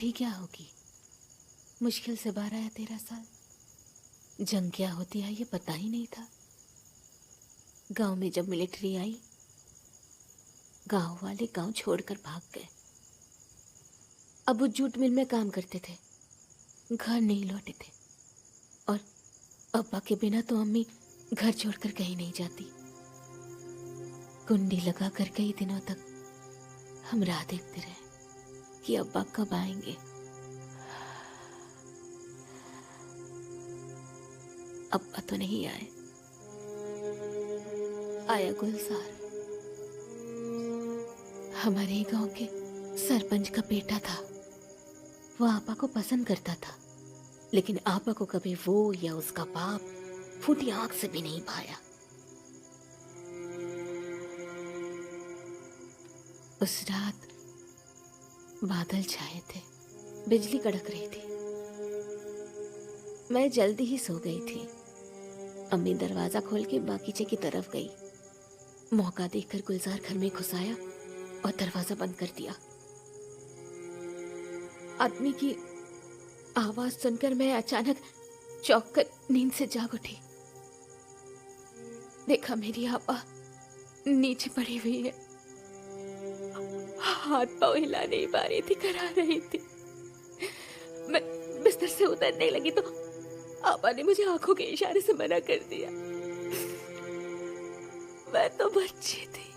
भी क्या होगी। मुश्किल से 12 या 13 साल। जंग क्या होती है ये पता ही नहीं था। गांव में जब मिलिट्री आई, गांव वाले गांव छोड़कर भाग गए। अबू जूट मिल में काम करते थे, घर नहीं लौटे थे। और अब्बा के बिना तो अम्मी घर छोड़कर कहीं नहीं जाती। कुंडी लगाकर कई दिनों तक हम राह देखते रहे कि अब्बा कब आएंगे। अब्बा तो नहीं आए। आया गुलजार, हमारे ही गांव के सरपंच का बेटा था। वो आपा को पसंद करता था, लेकिन आपा को कभी वो या उसका बाप फूटी आंख से भी नहीं भाया। उस रात बादल छाए थे, बिजली कड़क रही थी। मैं जल्दी ही सो गई थी। अम्मी दरवाजा खोल के बागीचे की तरफ गई। मौका देखकर गुलजार घर में घुस आया और दरवाजा बंद कर दिया। आदमी की आवाज सुनकर मैं अचानक चौंक कर नींद से जाग उठी। देखा मेरी आपा नीचे पड़ी हुई है, हाथ पांव हिला नहीं पा रही थी, करा रही थी। मैं बिस्तर से उतरने लगी तो आपा ने मुझे आंखों के इशारे से मना कर दिया। मैं तो बच्ची थी,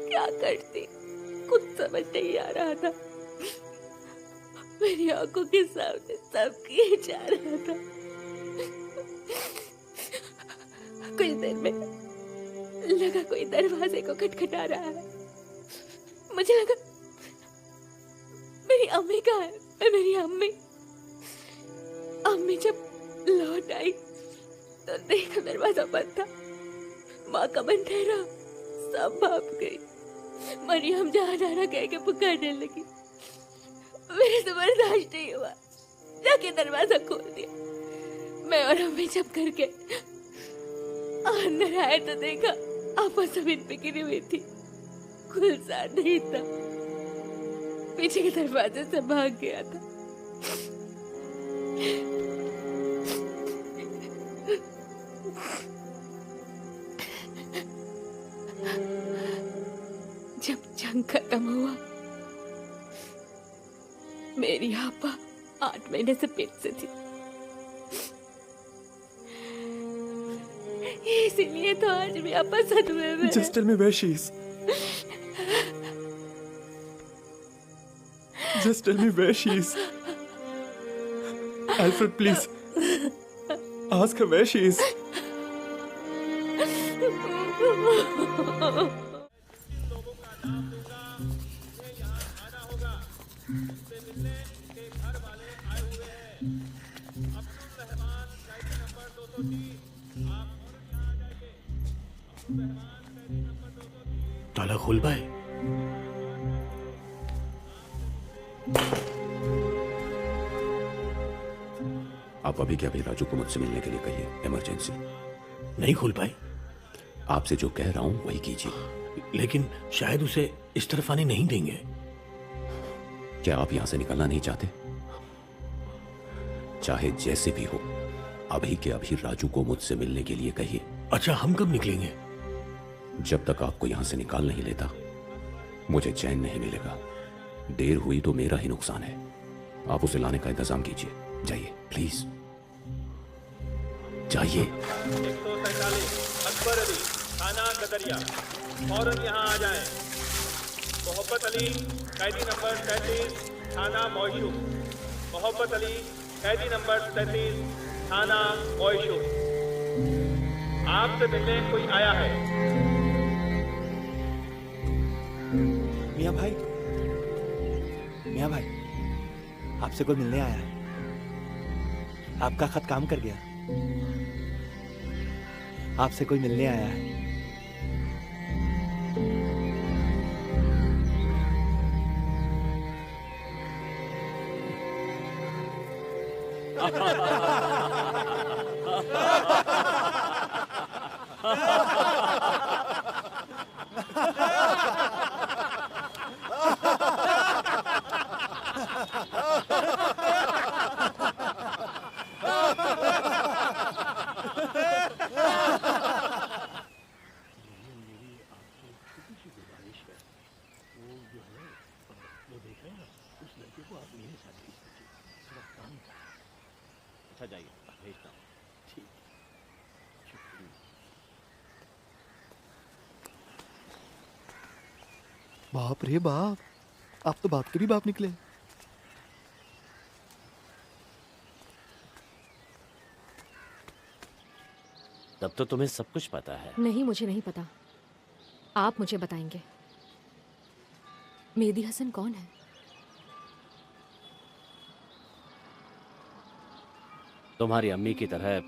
क्या करती कुछ समझ नहीं आ रहा था। मेरी आंखों के सामने सब किए जा रहा था। कुछ देर में लगा कोई दरवाजे को खटखटा रहा है। मुझे लगा मेरी अम्मी कहाँ है। मेरी अम्मी जब लौट आई तो देखा दरवाजा बंद था। माँ का मन ठहरा, सब भाप गई। मरियम जहाँ जाना कह के पुकारने लगी। मेरे से बर्दाश्त नहीं हुआ, जाके दरवाजा खोल दिया। मैं और अम्मी जब करके अंदर आए तो देखा आपा जमीन पे गिरी हुई थी। गुलजार नहीं था, पीछे के दरवाजे से भाग गया था। जब जंग खत्म हुआ, मेरी आपा 8 महीने से पेट से थी। इसीलिए तो आज भी आपा सदमे में। Just tell me where she is. Just tell me where she is. Alfred, please. Ask her where she is. ताला खोल पाए? आप अभी के अभी राजू को मुझसे मिलने के लिए कहिए, इमरजेंसी। नहीं खोल पाए? आपसे जो कह रहा हूं वही कीजिए। लेकिन शायद उसे इस तरफ आने नहीं देंगे। क्या आप यहां से निकलना नहीं चाहते? चाहे जैसे भी हो, अभी के अभी राजू को मुझसे मिलने के लिए कहिए। अच्छा, हम कब निकलेंगे? जब तक आपको यहां से निकाल नहीं लेता, मुझे चैन नहीं मिलेगा। देर हुई तो मेरा ही नुकसान है। आप उसे लाने का इंतजाम कीजिए। जाइए प्लीज, जाइए। 147 अकबर अली, थाना कदरिया, फौरन यहाँ आ जाएं। मोहब्बत अली, कैदी नंबर 33, थाना मोइशू। मोहब्बत अली, कैदी नंबर 33, थाना मोइशू। आपसे मिलने कोई आया है। मियाँ भाई, आपसे कोई मिलने आया है। आपका खत काम कर गया। आपसे कोई मिलने आया है। अच्छा जाइए, भेजता हूँ। बाप रे बाप, आप तो बाप के भी बाप निकले। तब तो तुम्हें सब कुछ पता है। नहीं, मुझे नहीं पता। आप मुझे बताएंगे। मेहदी हसन कौन है? तुम्हारी अम्मी की तरह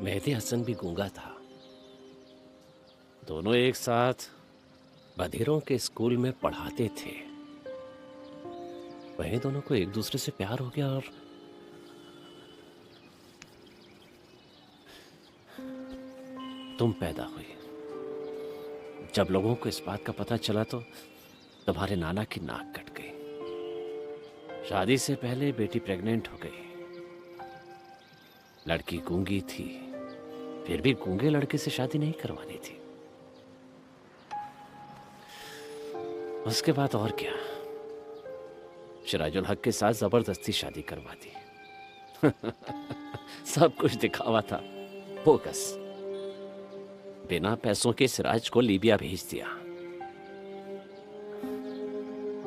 मेहदी हसन भी गूंगा था। दोनों एक साथ बधिरों के स्कूल में पढ़ाते थे। वहीं दोनों को एक दूसरे से प्यार हो गया और तुम पैदा हुई। जब लोगों को इस बात का पता चला तो तुम्हारे नाना की नाक कट गई। शादी से पहले बेटी प्रेग्नेंट हो गई। लड़की गूंगी थी, फिर भी गूंगे लड़के से शादी नहीं करवानी थी। उसके बाद और क्या, सिराजुल हक के साथ जबरदस्ती शादी करवा दी। सब कुछ दिखावा था, बोगस। बिना पैसों के सिराज को लीबिया भेज दिया।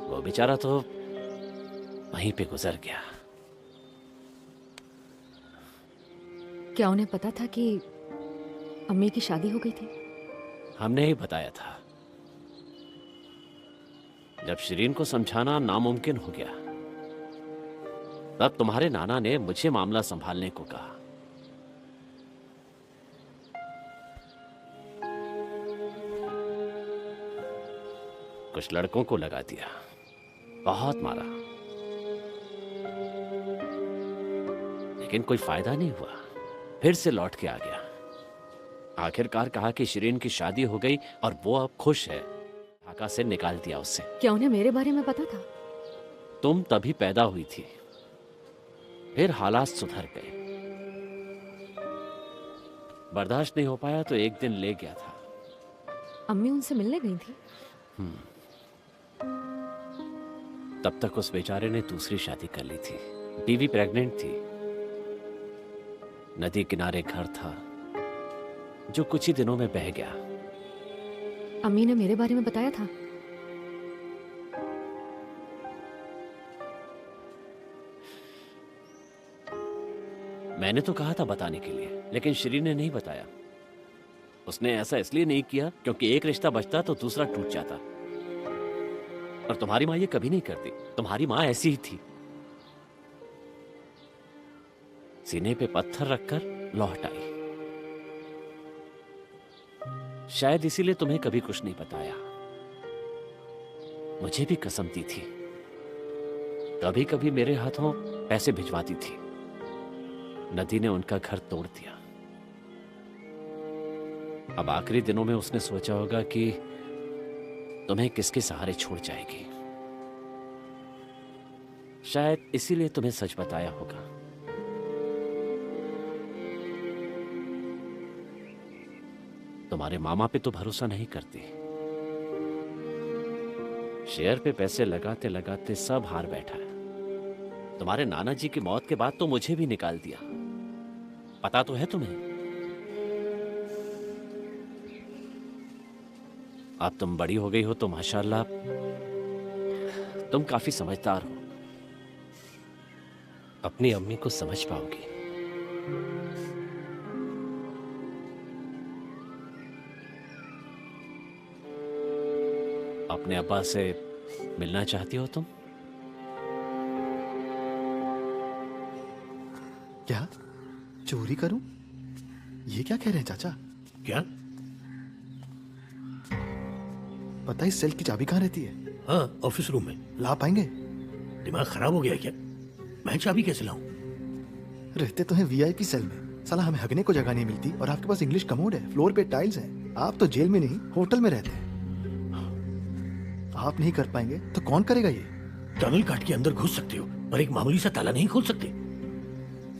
वो बेचारा तो वहीं पे गुजर गया। क्या उन्हें पता था कि अम्मी की शादी हो गई थी? हमने ही बताया था। जब शिरीन को समझाना नामुमकिन हो गया, तब तुम्हारे नाना ने मुझे मामला संभालने को कहा। कुछ लड़कों को लगा दिया, बहुत मारा, लेकिन कोई फायदा नहीं हुआ। फिर से लौट के आ गया। आखिरकार कहा कि शिरीन की शादी हो गई और वो अब खुश है। ढाका से निकाल दिया उससे। क्या उन्हें मेरे बारे में पता था? तुम तभी पैदा हुई थी, फिर हालात सुधर गए। बर्दाश्त नहीं हो पाया तो एक दिन ले गया था। अम्मी उनसे मिलने गई थी? तब तक उस बेचारे ने दूसरी शादी कर ली थी। बीवी प्रेग्नेंट थी। नदी किनारे घर था जो कुछ ही दिनों में बह गया। अम्मी ने मेरे बारे में बताया था? मैंने तो कहा था बताने के लिए, लेकिन शिरीन ने नहीं बताया। उसने ऐसा इसलिए नहीं किया क्योंकि एक रिश्ता बचता तो दूसरा टूट जाता। और तुम्हारी माँ ये कभी नहीं करती। तुम्हारी माँ ऐसी ही थी, सीने पे पत्थर रखकर लौट आई। शायद इसीलिए तुम्हें कभी कुछ नहीं बताया। मुझे भी कसम दी थी, कभी कभी मेरे हाथों पैसे भिजवाती थी। नदी ने उनका घर तोड़ दिया। अब आखिरी दिनों में उसने सोचा होगा कि तुम्हें किसके सहारे छोड़ जाएगी। शायद इसीलिए तुम्हें सच बताया होगा। तुम्हारे मामा पे तो भरोसा नहीं करती। शेयर पे पैसे लगाते लगाते सब हार बैठा है। तुम्हारे नाना जी की मौत के बाद तो मुझे भी निकाल दिया। पता तो है तुम्हें। अब तुम बड़ी हो गई हो तो माशाल्लाह तुम काफी समझदार हो। अपनी अम्मी को समझ पाओगी। अपने अब्बा से मिलना चाहती हो तुम? क्या चोरी करूं? ये क्या कह रहे हैं चाचा? क्या? पता है इस सेल की चाबी कहाँ रहती है? हाँ, ऑफिस रूम में। ला पाएंगे? दिमाग खराब हो गया क्या? मैं चाबी कैसे लाऊं? रहते तो हैं वीआईपी सेल में। साला हमें हगने को जगह नहीं मिलती और आपके पास इंग्लिश कमोड है, फ्लोर पे टाइल्स हैं। आप तो जेल में नहीं होटल में रहते हैं। आप नहीं कर पाएंगे तो कौन करेगा ये? टनल काट के अंदर घुस सकते हो पर एक मामूली सा ताला नहीं खोल सकते?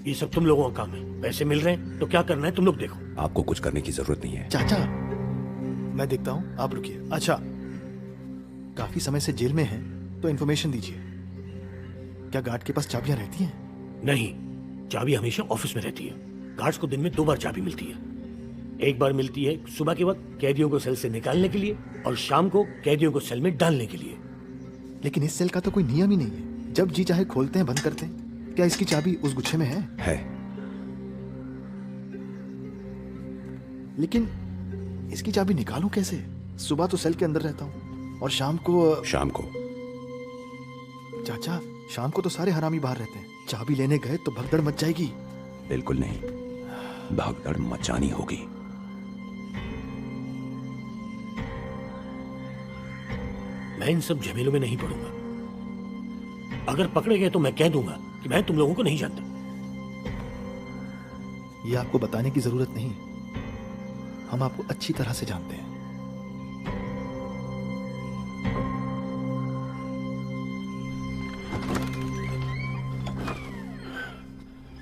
ये सब तुम लोगों का काम है। पैसे मिल रहे हैं तो क्या करना है तुम लोग देखो। आपको कुछ करने की जरूरत नहीं है। चाचा, मैं देखता हूँ, आप रुकिए। अच्छा, काफी समय से जेल में हैं, तो इन्फॉर्मेशन दीजिए। क्या गार्ड के पास चाबियां रहती हैं? नहीं, चाबी हमेशा ऑफिस में रहती है। गार्ड्स को दिन में 2 बार चाबी मिलती है। एक बार मिलती है सुबह के वक्त कैदियों को सेल से निकालने के लिए और शाम को कैदियों को सेल में डालने के लिए। लेकिन इस सेल का तो कोई नियम ही नहीं है, जब जी चाहे खोलते हैं, बंद करते हैं। क्या इसकी चाबी उस गुच्छे में है? लेकिन इसकी चाबी निकालूं कैसे? सुबह तो सेल के अंदर रहता हूँ और शाम को चाचा, शाम को तो सारे हरामी बाहर रहते हैं। चाबी लेने गए तो भगदड़ मच जाएगी। बिल्कुल नहीं, भगदड़ मचानी होगी। मैं इन सब झमेलों में नहीं पड़ूंगा। अगर पकड़े गए तो मैं कह दूंगा कि मैं तुम लोगों को नहीं जानता। ये आपको बताने की जरूरत नहीं, हम आपको अच्छी तरह से जानते हैं।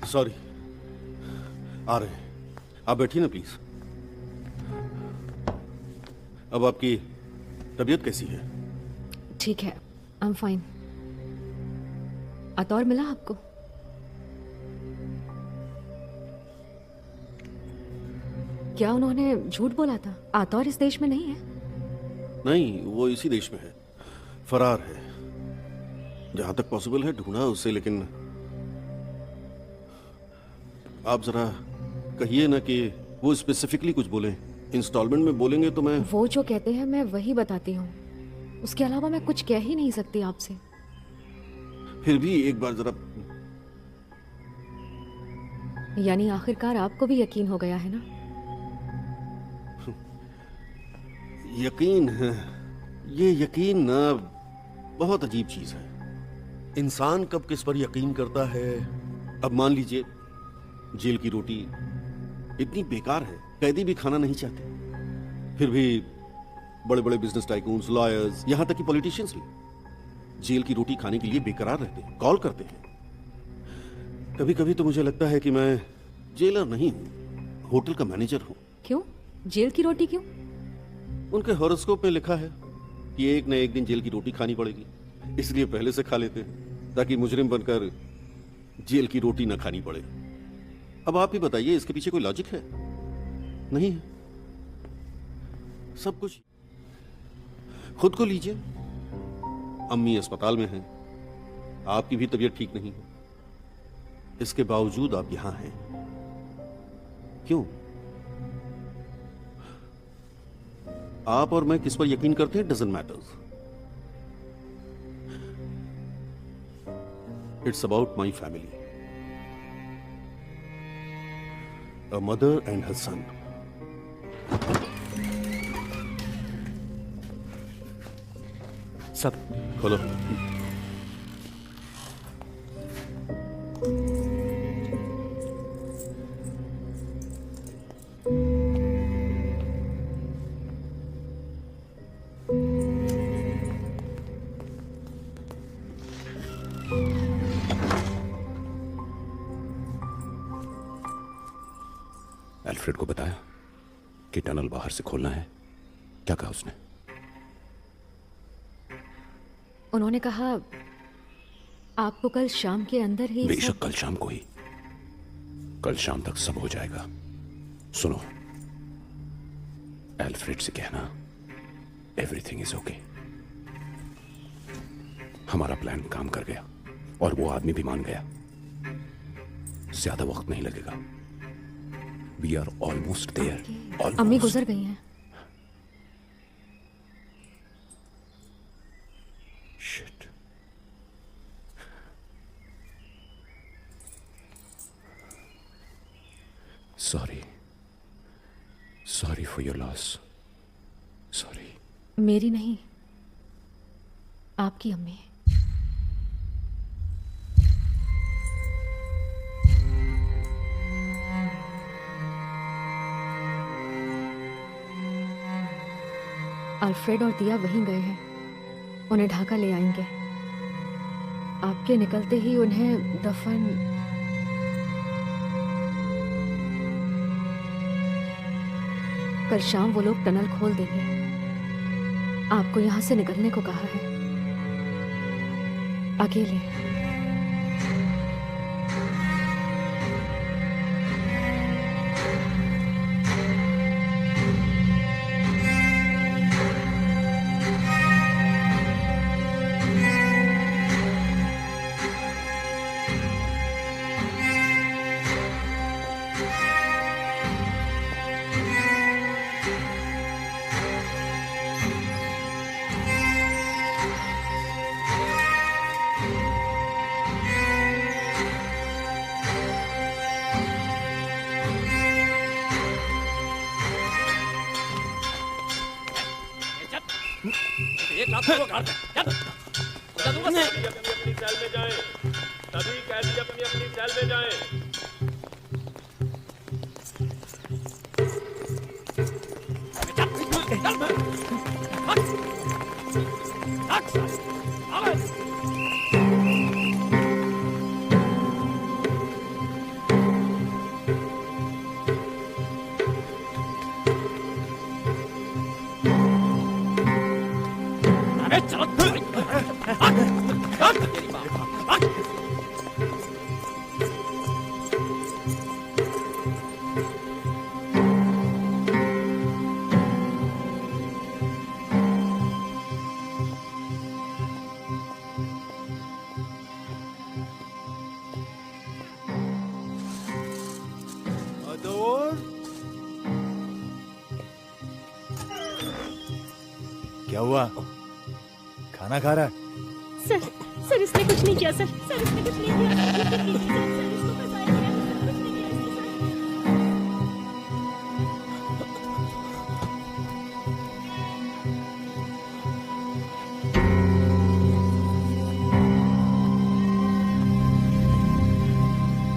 सॉरी, आ रहे हैं। आप बैठिए ना प्लीज। अब आपकी तबीयत कैसी है? ठीक है, आई एम फाइन। आतौर मिला आपको? क्या उन्होंने झूठ बोला था? आतौर इस देश में नहीं है? नहीं, वो इसी देश में है, फरार है। जहां तक पॉसिबल है ढूंढा उससे, लेकिन आप जरा कहिए ना कि वो स्पेसिफिकली कुछ बोले। इंस्टॉलमेंट में बोलेंगे तो मैं वो जो कहते हैं मैं वही बताती हूँ, उसके अलावा मैं कुछ कह ही नहीं सकती आपसे। फिर भी एक बार जरा। यानी आखिरकार आपको भी यकीन हो गया है ना? यकीन है, ये यकीन ना बहुत अजीब चीज है। इंसान कब किस पर यकीन करता है। अब मान लीजिए जेल की रोटी इतनी बेकार है, कैदी भी खाना नहीं चाहते, फिर भी बड़े बड़े बिजनेस टाइकून्स, लॉयर्स, यहां तक कि पॉलिटिशियंस भी जेल की रोटी खाने के लिए बेकरार रहते हैं, कॉल करते हैं। कभी कभी तो मुझे लगता है कि मैं जेलर नहीं हूं, होटल का मैनेजर हूं। क्यों? जेल की रोटी क्यों? उनके हॉरोस्कोप में लिखा है कि एक न एक दिन जेल की रोटी खानी पड़ेगी, इसलिए पहले से खा लेते हैं ताकि मुजरिम बनकर जेल की रोटी न खानी पड़े। अब आप ही बताइए, इसके पीछे कोई लॉजिक है? नहीं है। सब कुछ खुद को लीजिए। अम्मी अस्पताल में हैं, आपकी भी तबीयत ठीक नहीं है, इसके बावजूद आप यहां हैं। क्यों? आप और मैं किस पर यकीन करते हैं doesn't matters. It's about my family, a mother and her son. सब खोलो। एल्फ्रेड को बताया कि टनल बाहर से खोलना है? क्या कहा उसने? उन्होंने कहा आपको कल शाम के अंदर ही बेशक कल शाम को ही, कल शाम तक सब हो जाएगा। सुनो, एल्फ्रेड से कहना एवरीथिंग इज ओके। हमारा प्लान काम कर गया और वो आदमी भी मान गया। ज्यादा वक्त नहीं लगेगा। We are almost there. Almost. अम्मी गुजर गई हैं। Shit. Sorry. Sorry for your loss. Sorry. मेरी नहीं, आपकी अम्मी। अल्फ्रेड और दिया वहीं गए हैं, उन्हें ढाका ले आएंगे। आपके निकलते ही उन्हें दफन कल शाम वो लोग टनल खोल देंगे। आपको यहां से निकलने को कहा है, अकेले। एक लाख को गाड़ दे। चल। बता दूंगा सर। सभी अपनी अपनी सेल में जाएं। सभी कैदी अपनी अपनी सेल में जाएं। अबे चलो। तेरी बात। क्या हुआ? खाना खा रहा है? सर इसने कुछ नहीं किया सर इसने कुछ नहीं किया सर इसको फंसाया गया सर कुछ नहीं किया इसने सर।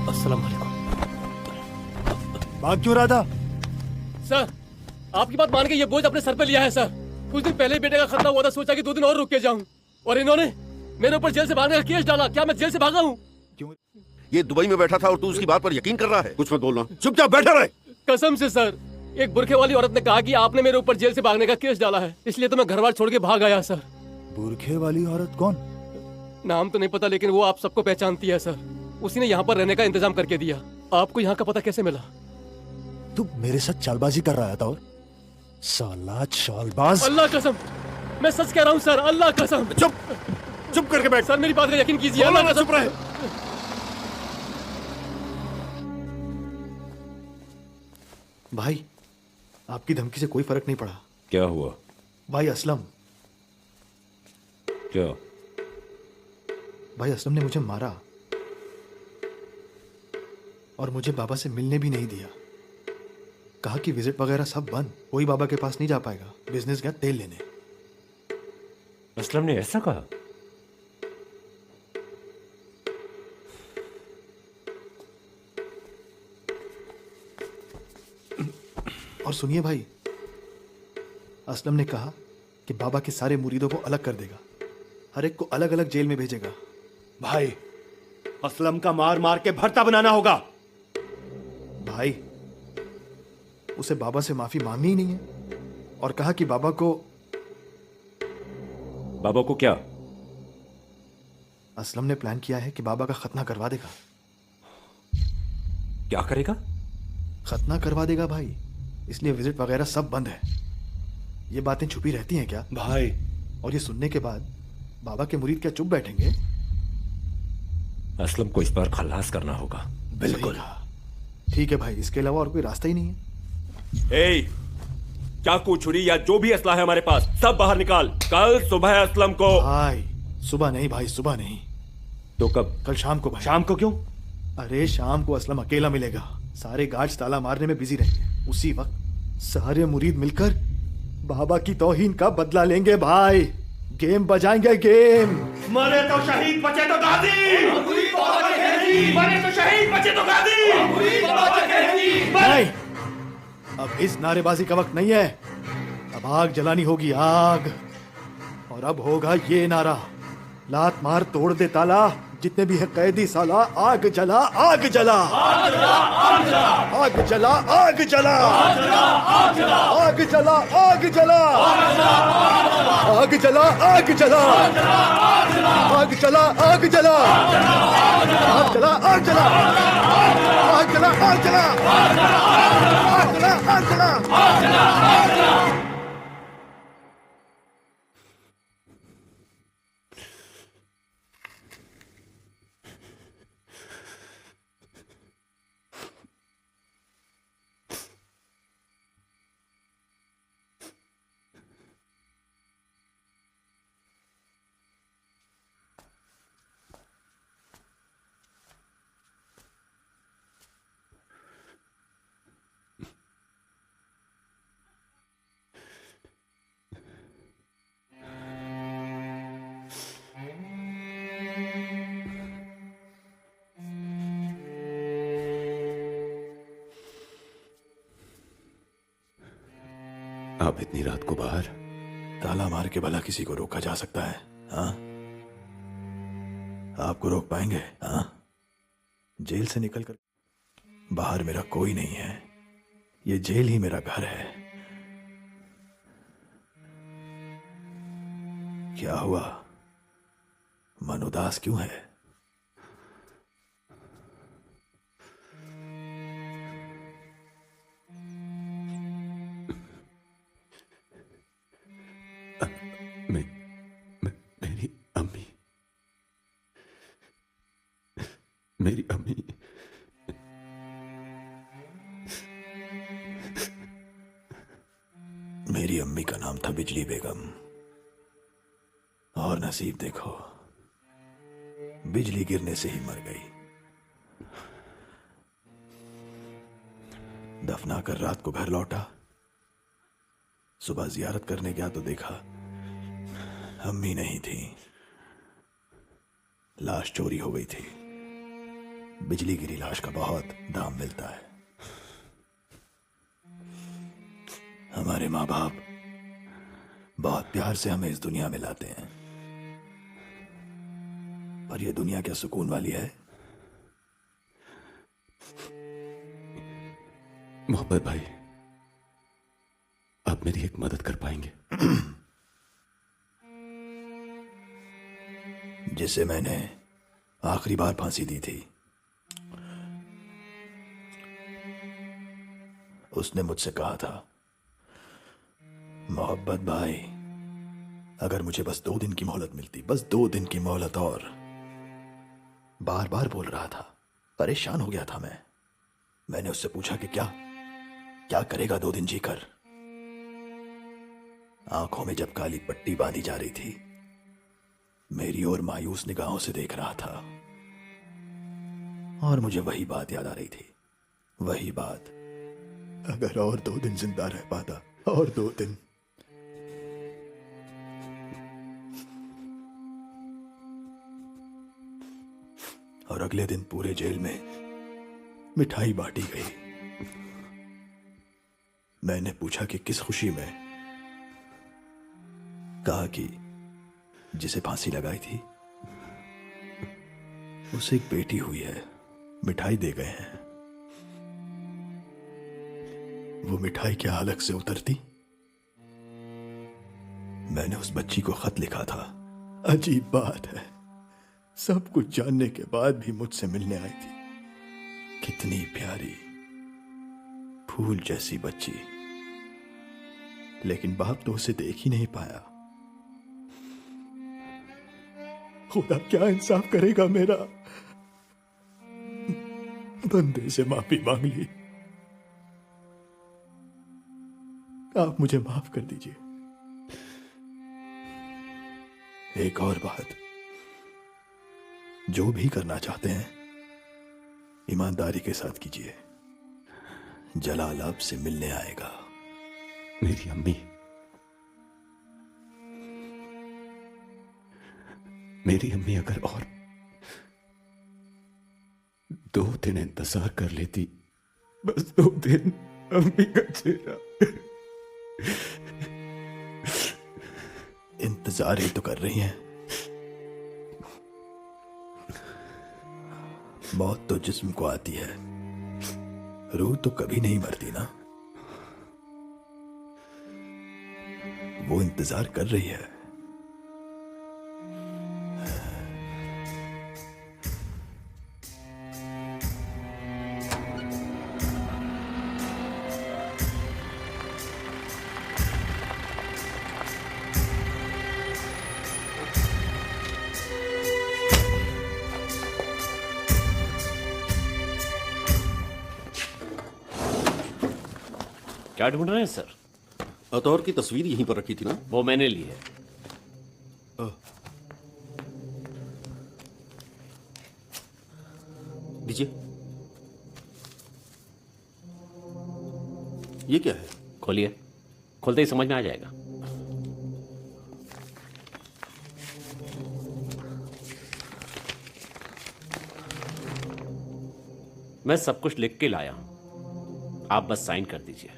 अस्सलाम वालेकुम। भाग क्यों रहा था? सर आपकी बात मान के ये बोझ अपने सर पे लिया है सर। कुछ दिन पहले बेटे का खतरा हुआ था, सोचा कि 2 दिन और रुक के जाऊं, और इन्होंने मेरे ऊपर जेल से भागने का केस डाला। क्या मैं जेल से भागा हूँ? ये दुबई में बैठा था और तू उसकी बात पर यकीन कर रहा है? कुछ मत बोलना, चुपचाप बैठा रहे। कसम से सर, एक बुरखे वाली औरत ने कहा कि आपने मेरे ऊपर जेल से भागने का केस डाला है, इसलिए तो मैं घर बार छोड़ के भाग आया सर। बुरखे वाली औरत कौन? नाम तो नहीं पता, लेकिन वो आप सबको पहचानती है सर। उसी ने यहाँ पर रहने का इंतजाम करके दिया। आपको यहाँ का पता कैसे मिला? तू मेरे साथ चालबाजी कर रहा था और साला चालबाज। अल्लाह कसम, मैं सच कह रहा हूँ सर, अल्लाह कसम। चुप करके बैठ सर, मेरी बात का यकीन कीजिए। अल्लाह कसम। चुप रहे। भाई आपकी धमकी से कोई फर्क नहीं पड़ा। क्या हुआ? भाई असलम क्या? भाई असलम ने मुझे मारा और मुझे बाबा से मिलने भी नहीं दिया। कहा कि विजिट वगैरह सब बंद, कोई बाबा के पास नहीं जा पाएगा। बिजनेस गया तेल लेने। असलम ने ऐसा कहा? और सुनिए भाई, असलम ने कहा कि बाबा के सारे मुरीदों को अलग कर देगा, हर एक को अलग अलग जेल में भेजेगा। भाई असलम का मार मार के भरता बनाना होगा। भाई उसे बाबा से माफी मांगनी ही नहीं है और कहा कि बाबा को क्या? असलम ने प्लान किया है कि बाबा का खतना करवा देगा। क्या करेगा? खतना करवा देगा भाई, इसलिए विजिट वगैरह सब बंद है। ये बातें छुपी रहती हैं क्या भाई? और ये सुनने के बाद बाबा के मुरीद क्या चुप बैठेंगे? असलम को इस बार खलास करना होगा। बिल्कुल। ठीक है भाई, इसके अलावा और कोई रास्ता ही नहीं है। चाकू छुरी या जो भी असला है हमारे पास सब बाहर निकाल। कल सुबह असलम को। भाई सुबह नहीं भाई, सुबह नहीं। तो कब? कल शाम को भाई। शाम को क्यों? अरे शाम को असलम अकेला मिलेगा, सारे गार्ड्स ताला मारने में बिजी रहेंगे। उसी वक्त सारे मुरीद मिलकर बाबा की तौहीन का बदला लेंगे भाई। गेम बजाएंगे, गेम। मरे तो शहीद, बचे तो गाजी। मरे तो शहीद, बचे तो गाजी। भाई अब इस नारेबाजी का वक्त नहीं है, अब आग जलानी होगी, आग। और अब होगा ये नारा, लात मार तोड़ दे ताला, जितने भी है कैदी साला। आग जला, आग जला, आग जला, आग जला, आग जला, आग जला, आग जला, आग जला, आग जला, आग जला, आग जला, आग जला, आग जला, आग जला, आग जला, आग जला, आग जला, आग जला। आप इतनी रात को बाहर? ताला मार के भला किसी को रोका जा सकता है? हाँ, आपको रोक पाएंगे? हाँ, जेल से निकलकर बाहर मेरा कोई नहीं है। ये जेल ही मेरा घर है। क्या हुआ? मन उदास क्यों है? मेरी अम्मी, मेरी अम्मी, मेरी अम्मी का नाम था बिजली बेगम। और नसीब देखो, बिजली गिरने से ही मर गई। दफना कर रात को घर लौटा। सुबह जियारत करने गया तो देखा अम्मी नहीं थी, लाश चोरी हो गई थी। बिजली गिरी लाश का बहुत दाम मिलता है। हमारे माँ बाप बहुत प्यार से हमें इस दुनिया में लाते हैं, पर यह दुनिया क्या सुकून वाली है? मोहब्बत भाई, आप मेरी एक मदद कर पाएंगे? जिसे मैंने आखिरी बार फांसी दी थी, उसने मुझसे कहा था, मोहब्बत भाई, अगर मुझे बस 2 दिन की मोहलत मिलती, बस 2 दिन की मोहलत और। बार बार बोल रहा था, परेशान हो गया था मैं। मैंने उससे पूछा कि क्या करेगा 2 दिन जीकर। आंखों में जब काली पट्टी बांधी जा रही थी, मेरी ओर मायूस निगाहों से देख रहा था, और मुझे वही बात याद आ रही थी। वही बात, अगर और 2 दिन जिंदा रह पाता, और 2 दिन। और अगले दिन पूरे जेल में मिठाई बांटी गई। मैंने पूछा कि किस खुशी में। कहा कि जिसे फांसी लगाई थी उसे एक बेटी हुई है, मिठाई दे गए हैं। वो मिठाई क्या हलक से उतरती? मैंने उस बच्ची को खत लिखा था। अजीब बात है, सब कुछ जानने के बाद भी मुझसे मिलने आई थी। कितनी प्यारी फूल जैसी बच्ची, लेकिन बाप तो उसे देख ही नहीं पाया। खुदा क्या इंसाफ करेगा मेरा। बंदे से माफी मांग ली। आप मुझे माफ कर दीजिए। एक और बात, जो भी करना चाहते हैं ईमानदारी के साथ कीजिए। जलाल आपसे मिलने आएगा। मेरी अम्मी, मेरी अम्मी अगर और 2 दिन इंतजार कर लेती, बस 2 दिन, अम्मी का चेहरा। इंतजार ही तो कर रही हैं। मौत तो जिस्म को आती है, रूह तो कभी नहीं मरती ना। वो इंतजार कर रही है। क्या ढूंढ रहे हैं सर? अतौर की तस्वीर यहीं पर रखी थी ना? वो मैंने ली है। दीजिए। ये क्या है? खोलिए, खोलते ही समझ में आ जाएगा। मैं सब कुछ लिख के लाया हूं, आप बस साइन कर दीजिए।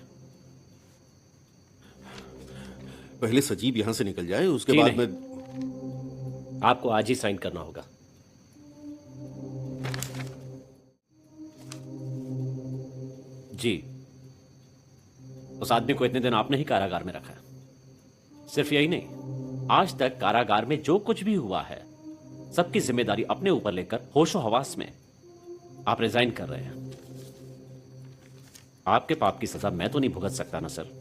पहले सजीब यहां से निकल जाए, उसके जी बाद नहीं। में आपको आज ही साइन करना होगा। जी, उस आदमी को इतने दिन आपने ही कारागार में रखा है। सिर्फ यही नहीं, आज तक कारागार में जो कुछ भी हुआ है सबकी जिम्मेदारी अपने ऊपर लेकर होशो हवास में आप रिजाइन कर रहे हैं। आपके पाप की सजा मैं तो नहीं भुगत सकता ना सर।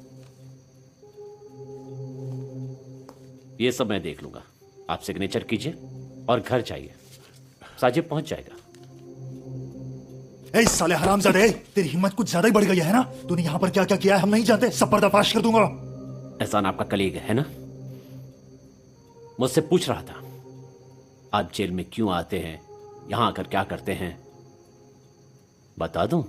ये सब मैं देख लूंगा। आप सिग्नेचर कीजिए और घर जाइए, साजिब पहुंच जाएगा। ए साले हरामजादे, तेरी हिम्मत कुछ ज्यादा ही बढ़ गई है ना? तूने यहाँ पर क्या क्या किया है हम नहीं जानते, सब पर्दाफाश कर दूंगा। एहसान आपका कलीग है ना? मुझसे पूछ रहा था आप जेल में क्यों आते हैं, यहां आकर क्या करते हैं। बता दूं?